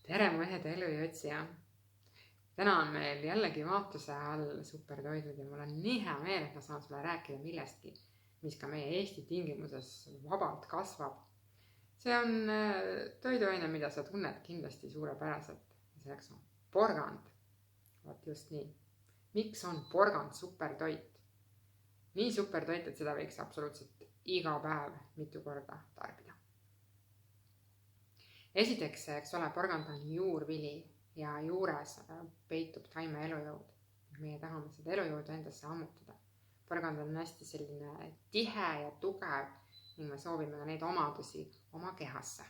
Tere mehed, elu ja otsija. Täna on meil jällegi vaatluse all supertoidud ja mul on nii hea meel, et ma saan sulle rääkida millestki, mis ka meie Eesti tingimuses vabalt kasvab. See on toiduaine, mida sa tunned kindlasti suurepäraselt. Selleks on porgand. Vaat just nii. Miks on porgand supertoit? Nii supertoit, et seda võiks absoluutselt iga päev mitu korda tarbida. Esiteks, eks ole, porgand on juurvili ja juures peitub taime elujõud. Meie tahame seda elujõudu endasse ammutada. Porgand on hästi selline tihe ja tugev ning me soovime ka neid omadusi oma kehasse.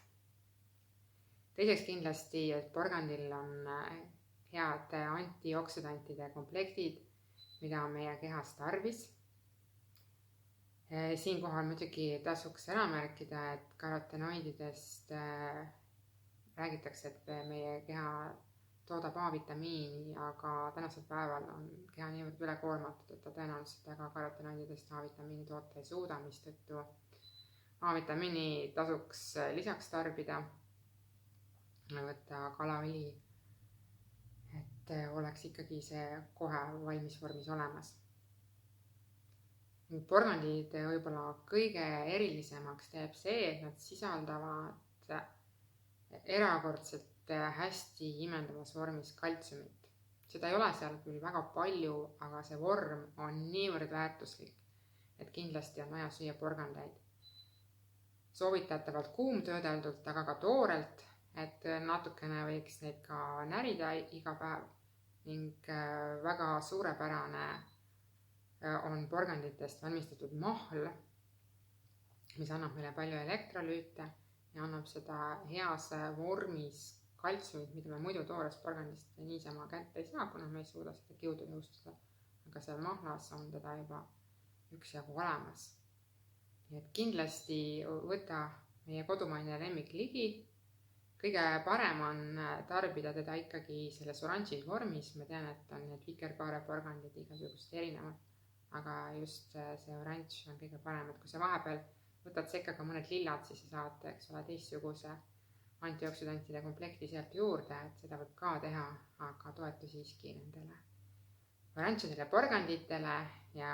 Teiseks kindlasti, et porgandil on head antioksidantide komplektid, mida on meie kehas tarvis. Siinkohal muidugi tasuks ära märkida, et karotenoididest räägitakse, et meie keha toodab A-vitamiini, aga tänasel päeval on keha niivõrd ülekoormatud, et ta tõenäoliselt väga karotenoididest A-vitamiini toota ei suuda, mistõttu A-vitamiini tasuks lisaks tarbida, võtta kalaõli, et oleks ikkagi see kohe valmis vormis olemas. Porgandid võib-olla kõige erilisemaks teeb see, et nad sisaldavad erakordselt hästi imendavas vormis kaltsiumit. Seda ei ole seal küll väga palju, aga see vorm on niivõrd väärtuslik, et kindlasti on vaja süüa porgandeid. Soovitatavalt kuumtöödeldult, aga ka toorelt, et natukene võiks neid ka närida iga päev ning väga suurepärane on porganditest valmistatud mahl, mis annab meile palju elektrolüüte ja annab seda heas vormis kaltsiumit, mida me muidu toorest porgandist niisama kätte ei saa, kuna me ei suuda seda kiudu jõustada. Aga seal mahlas on teda juba üksjagu olemas. Nii et kindlasti võta meie kodumaine lemmik ligi. Kõige parem on tarbida teda ikkagi selles oranžis vormis. Ma tean, et on need vikerkaareporgandid igasugust erinevad, aga just see oranž on kõige parem, et kui sa vahepeal võtad sekka ka mõned lillad, siis sa saad, eks ole, teistsuguse antioksidantide komplekti sealt juurde, et seda võib ka teha, aga toetu siiski nendele oranžidele porganditele ja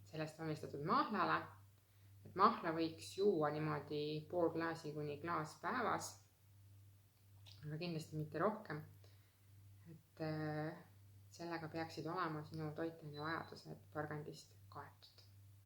sellest valmistatud mahlale. Et mahla võiks juua niimoodi pool klaasi kuni klaas päevas, aga kindlasti mitte rohkem. Et sellega peaksid olema sinu toitaine vajadused porgandist kaetud.